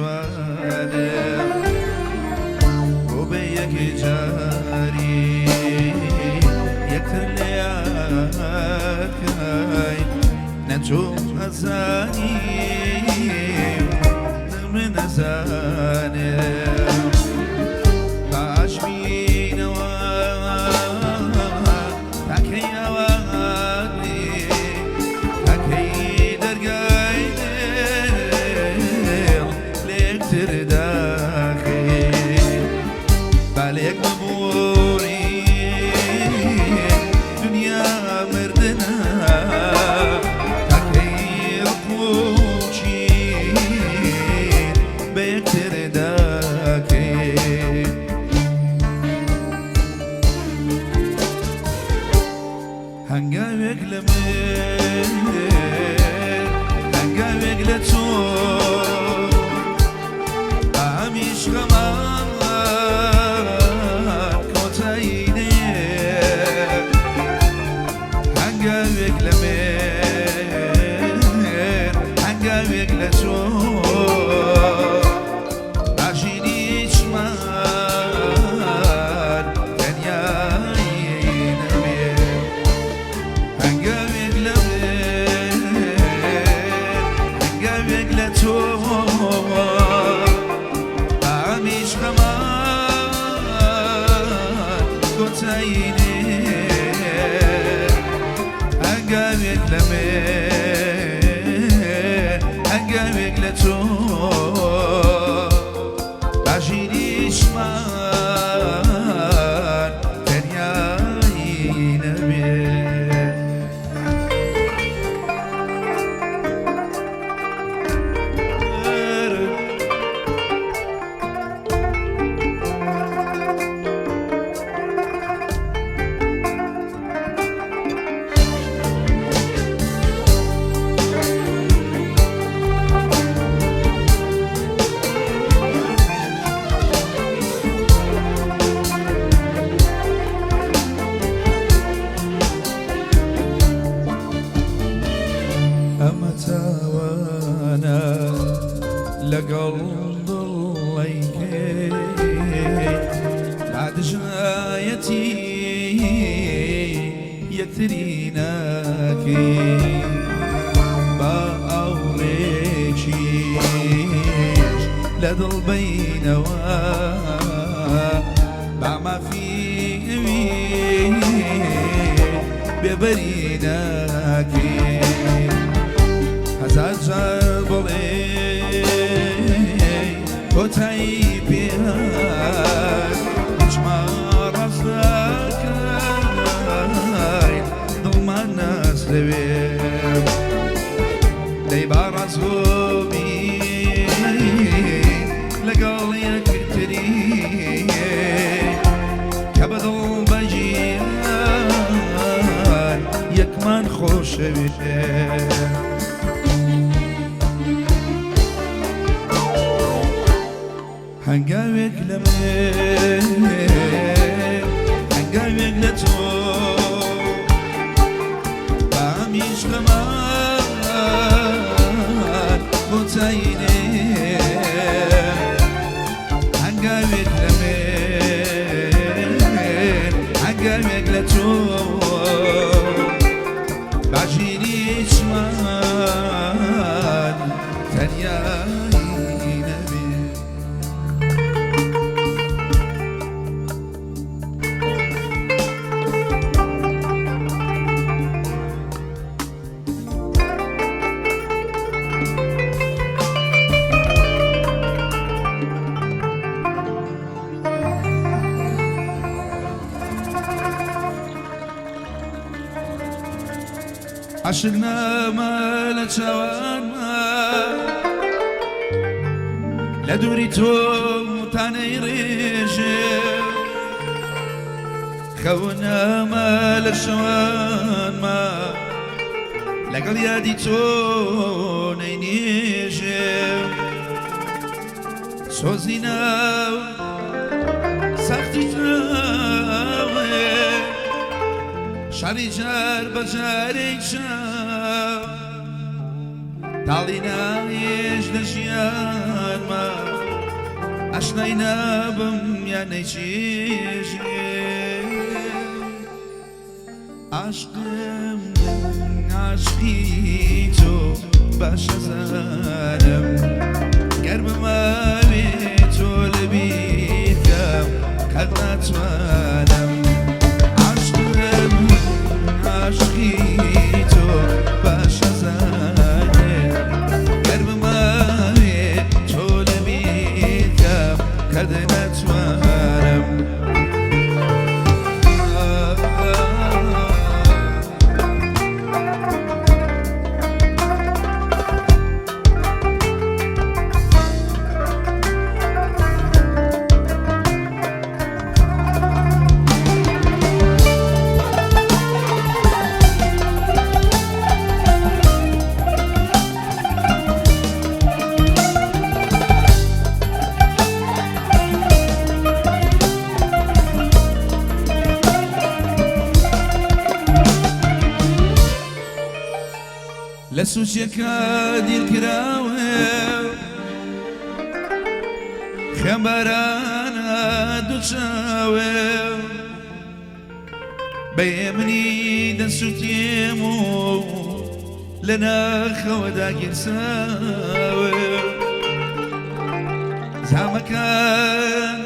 نتوانم بۆ بێ یەکێ جاری یەکتر لێیاکەین نەتۆ ئەزانی من نەزانم باش بینەوە تاکەی ئەوانی تاکەی دەرگای دڵ لێکتر داخێ بالێک ببووری دنیا مردنە تاکەی ڕقوچی بە یەکتر داکێ هەنگاوێک لە من هەنگاوێک لە تۆ ئامیشکەمان کۆتایی نەیە هەنگاوێک لە من هەنگاوێک لە تۆ ئاژینی چمان تەنیایی نەبێ هەنگاوێک لە من هەنگاوێک لە تۆ ئامیشکەمان کۆتایی نەیە هەنگاوێک لە من هەنگاوێک لە تۆ ئاژینی چمان تەنیایی نەبێ ئەمە تاوانە لەگەڵ دڵی تا دژایەتی یەکتری ناکەی با ئاوڕێکیش لە دڵ بینەوە با مافیوی بێبەری ناکەی هەزار جار بڵێ کۆتایی پێهات هیچما ڕاست دەکەین دڵمان ناسرەوێ دەی با ڕاستگۆبین لەگەڵ یەکتری کە بە دڵ بەجیان یەکمان خۆشەوێ هەنگاوێک لە من هەنگاوێک لە تۆ ئامیشکەمان کۆتایی نەیە هەنگاوێک لە من هەنگاوێک لە تۆ ئاژینی چمان تەنیایی نەبێ عاشق نامە لە چاوانمە لە دووری تۆ تانەی ڕێژێ خەون نامە لە شەوانمە لەگەڵ یادی تۆ نەینێژێ سۆزی ناو سەختی ناوێ شەڕی جار بە جارێک شەو تاڵی ناوێژ لە ژیانمە ما اشنای نبم یا نیچیشی عشقم عشقی تو باش زنم قرب ما بی تو لبیتم قد نتوانم عشقم عشقی تو باش زنم قرب ما بی تو لبیتم قد نتوانم لسوشيكا ديال كراوي خبرانا دوشاوي بيمني دنسوتيمو لنا خودا جنساوي زعمكان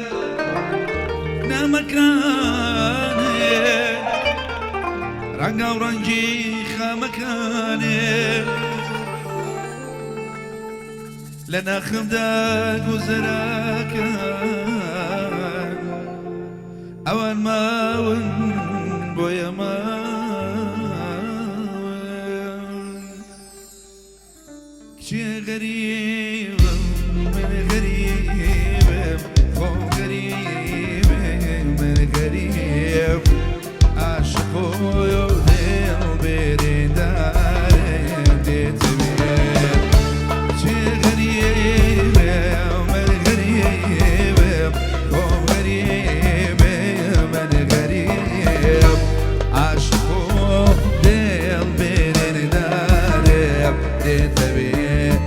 نامكان رنقا ورنجي خامكاني لنا خمدك وزراكان أول ما ون بويا ما كشي غريب من غريب فوق غريب من غريب عاشقو يوديل بريداري ديتبير شي غريب من غريب فوق غريب من غريب عاشقو ديل بريداري ديتبير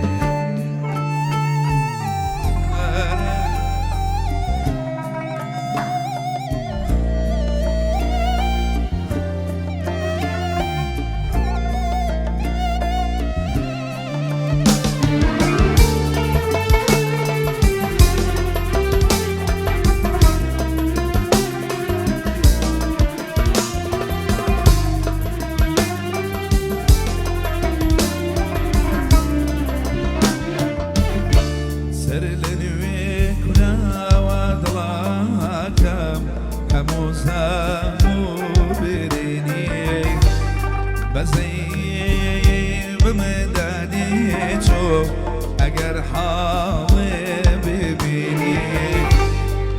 اگر حاضر ببینی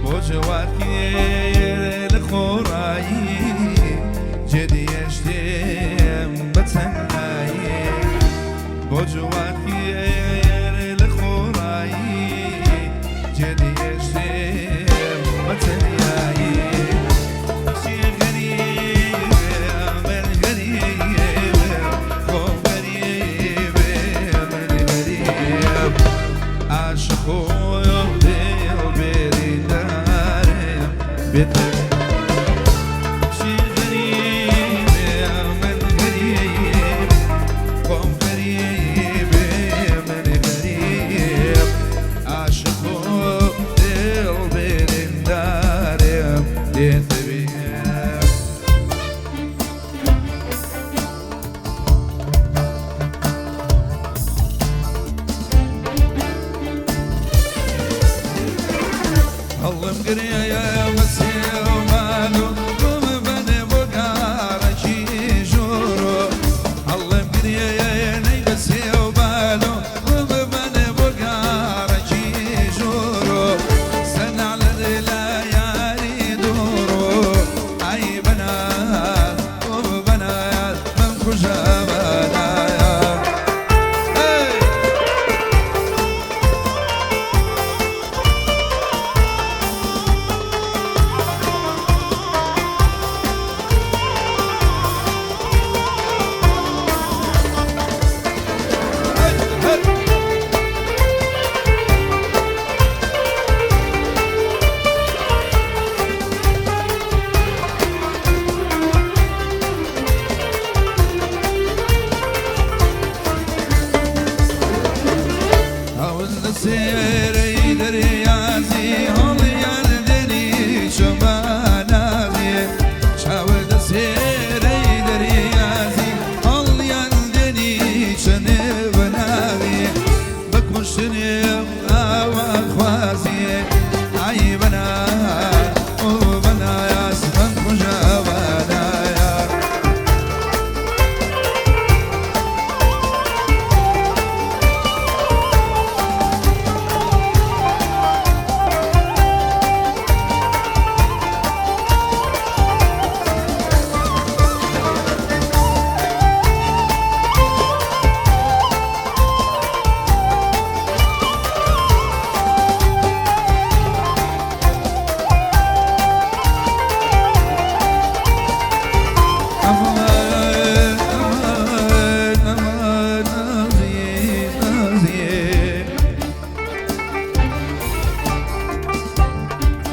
بجوارکی لخورایی جدیشتیم بتنایی بجوارکی لخورایی جدیشتیم بتنایی شی غریب من غریب خوب غریب من غریب عاشقو دل بری دارم بتر شی غریب من غریب خوب غریب من غریب عاشقو دل بری دارم بتر اللهم قريا يا مسيح ومالو قوم بني بقارة جورو اللهم قريا يا مسيح ومالو قوم بني بقارة جورو سنة على الليالي دورو اي بنات وبنات من كجابنا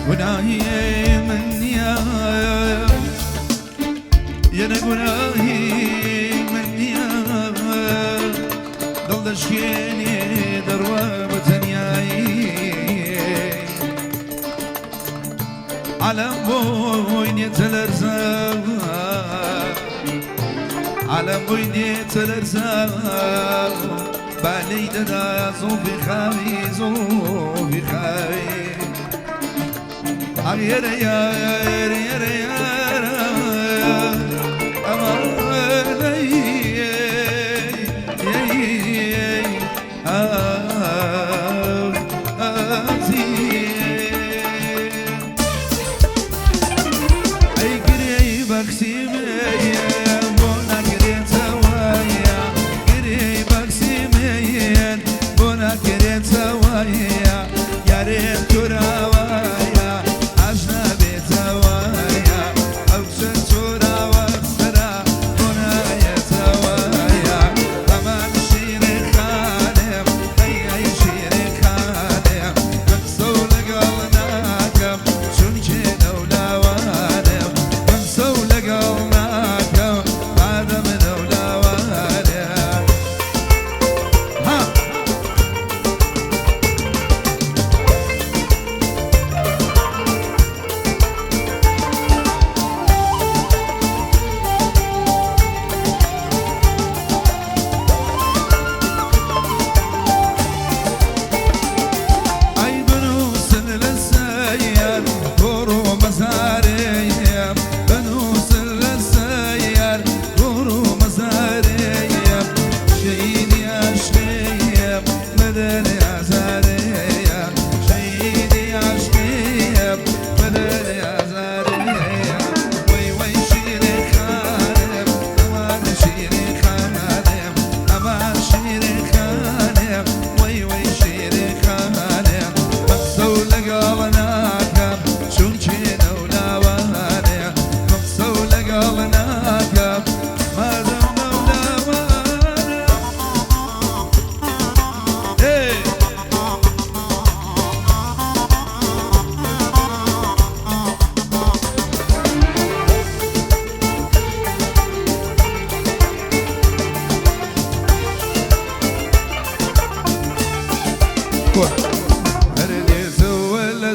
گناهی منیا یه گناهی منیا دل دشکنی دروا بتنیایی علم boyni telersen علم boyni telersen باليد دا زوفي خاوي زوفي خاوي غير يا يا يا أمالي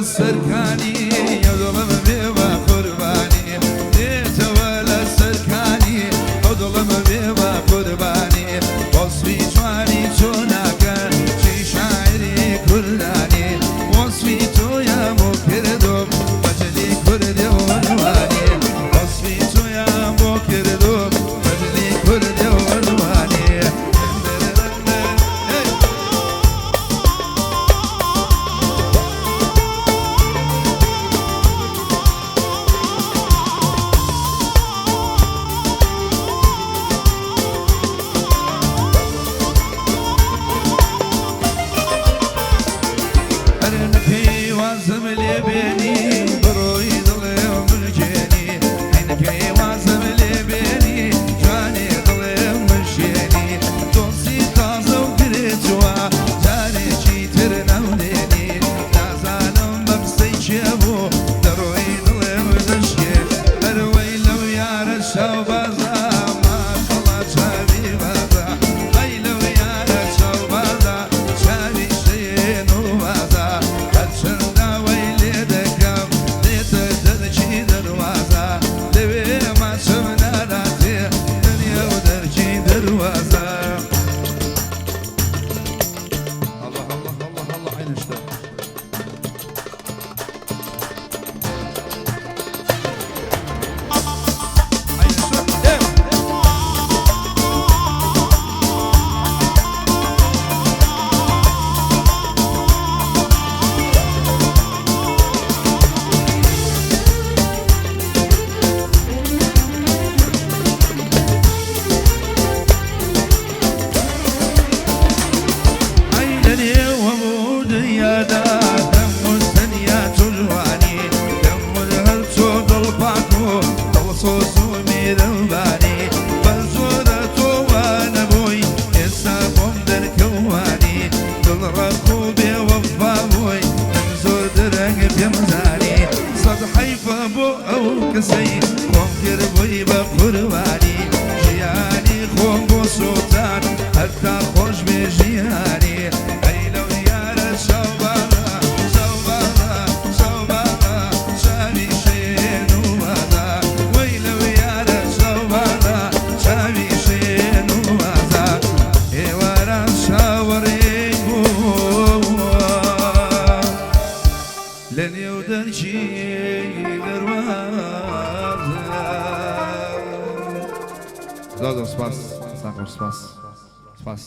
السركاني يا ظلم بيبا قرباني ليت ولا السركاني يا ظلم بيبا قرباني وصفي جواني جوناك شي شاعري كرداني وصفي تو يا مكردوم مجلي كردي ونواني وصفي تو يا مكردوم مجلي كردي ونواني ركوبي وفاوي من زود رنگ بيمزاني کەسەی خۆم کرد بووی بە قوربانی ژیانی خۆم بۆ سوڵتان هەتا خۆش بێ ژیانی ئەی لەو یارە شەوباڵە شەوباڵە شەوباڵە چاوی شێن و وەدا وەی لەو یارە شەوباڵە چاوی شێن و وەدا ئێواران شاوەڕێک بوو لە نێو دەرکی دەروازە زۆر سپاس ساخۆش سپاس